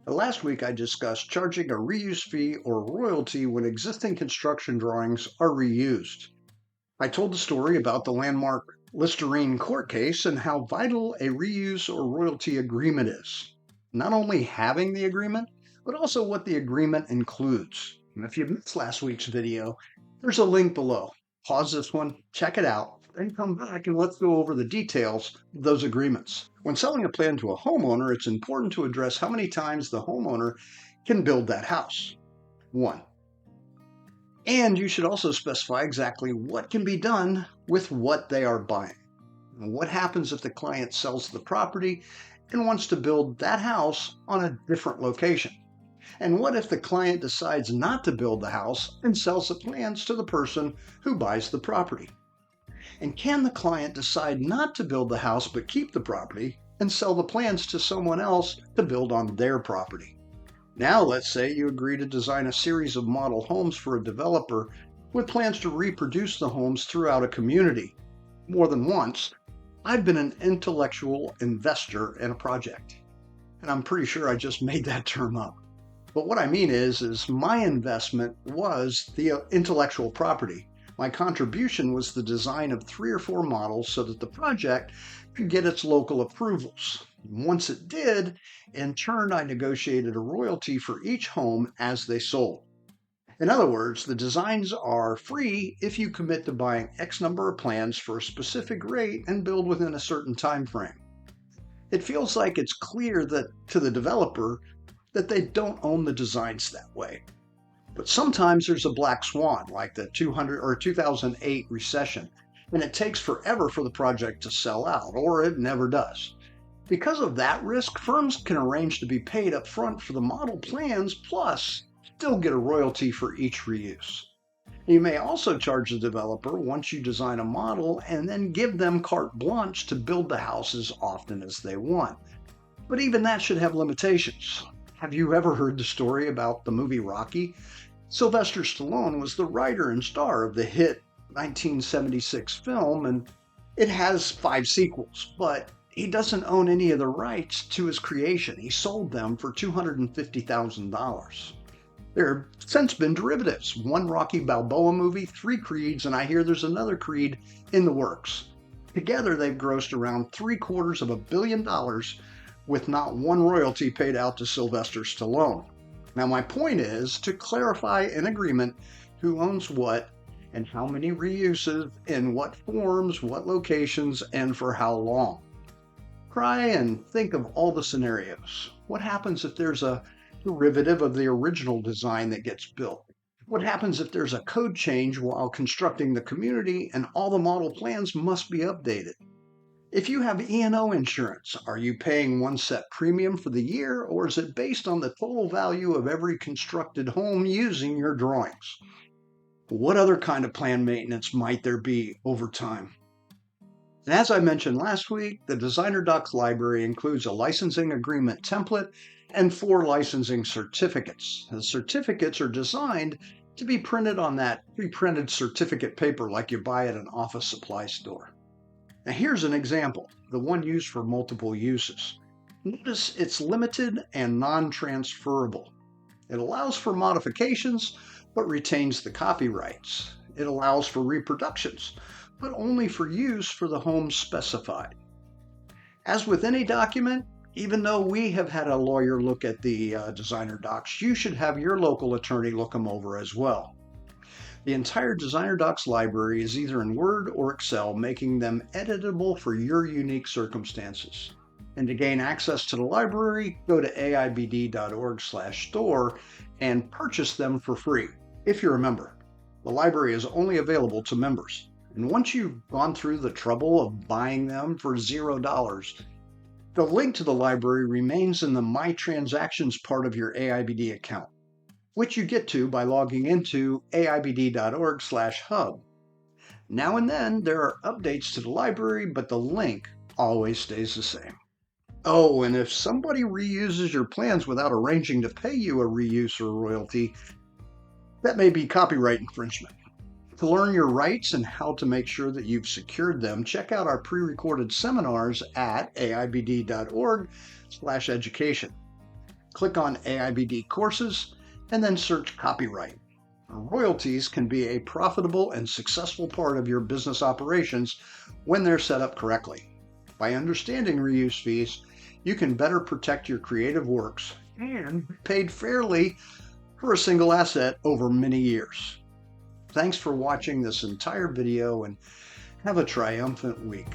Last week I discussed charging a reuse fee or royalty when existing construction drawings are reused. I told the story about the landmark Listerine court case and how vital a reuse or royalty agreement is. Not only having the agreement, but also what the agreement includes. And if you missed last week's video, there's a link below. Pause this one, check it out, then come back and let's go over the details of those agreements. When selling a plan to a homeowner, it's important to address how many times the homeowner can build that house. 1. And you should also specify exactly what can be done with what they are buying. What happens if the client sells the property and wants to build that house on a different location? And what if the client decides not to build the house and sells the plans to the person who buys the property? And can the client decide not to build the house but keep the property and sell the plans to someone else to build on their property? Now let's say you agree to design a series of model homes for a developer with plans to reproduce the homes throughout a community. More than once, I've been an intellectual investor in a project. And I'm pretty sure I just made that term up. But what I mean is my investment was the intellectual property. My contribution was the design of 3 or 4 models so that the project could get its local approvals. Once it did, in turn, I negotiated a royalty for each home as they sold. In other words, the designs are free if you commit to buying X number of plans for a specific rate and build within a certain time frame. It feels like it's clear that to the developer that they don't own the designs that way. But sometimes there's a black swan, like the 2008 recession, and it takes forever for the project to sell out, or it never does. Because of that risk, firms can arrange to be paid up front for the model plans, plus still get a royalty for each reuse. You may also charge the developer once you design a model and then give them carte blanche to build the house as often as they want. But even that should have limitations. Have you ever heard the story about the movie Rocky? Sylvester Stallone was the writer and star of the hit 1976 film, and it has 5 sequels, but he doesn't own any of the rights to his creation. He sold them for $250,000. There have since been derivatives. 1 Rocky Balboa movie, 3 Creeds, and I hear there's another Creed in the works. Together, they've grossed around $750 million with not 1 royalty paid out to Sylvester Stallone. Now, my point is to clarify an agreement who owns what and how many reuses, in what forms, what locations, and for how long. Try and think of all the scenarios. What happens if there's a derivative of the original design that gets built? What happens if there's a code change while constructing the community and all the model plans must be updated? If you have E&O insurance, are you paying one set premium for the year, or is it based on the total value of every constructed home using your drawings? What other kind of plan maintenance might there be over time? And as I mentioned last week, the Designer Docs library includes a licensing agreement template and 4 licensing certificates. The certificates are designed to be printed on that pre-printed certificate paper like you buy at an office supply store. Now here's an example, the one used for multiple uses. Notice it's limited and non-transferable. It allows for modifications, but retains the copyrights. It allows for reproductions, but only for use for the home specified. As with any document, even though we have had a lawyer look at the Designer Docs, you should have your local attorney look them over as well. The entire Designer Docs library is either in Word or Excel, making them editable for your unique circumstances. And to gain access to the library, go to AIBD.org/store and purchase them for free, if you're a member. The library is only available to members. And once you've gone through the trouble of buying them for $0, the link to the library remains in the My Transactions part of your AIBD account, which you get to by logging into AIBD.org/hub. Now and then there are updates to the library, but the link always stays the same. Oh, and if somebody reuses your plans without arranging to pay you a reuse or royalty, that may be copyright infringement. To learn your rights and how to make sure that you've secured them, check out our pre-recorded seminars at aibd.org/education. Click on AIBD courses and then search copyright. Royalties can be a profitable and successful part of your business operations when they're set up correctly. By understanding reuse fees, you can better protect your creative works and be paid fairly for a single asset over many years. Thanks for watching this entire video and have a triumphant week.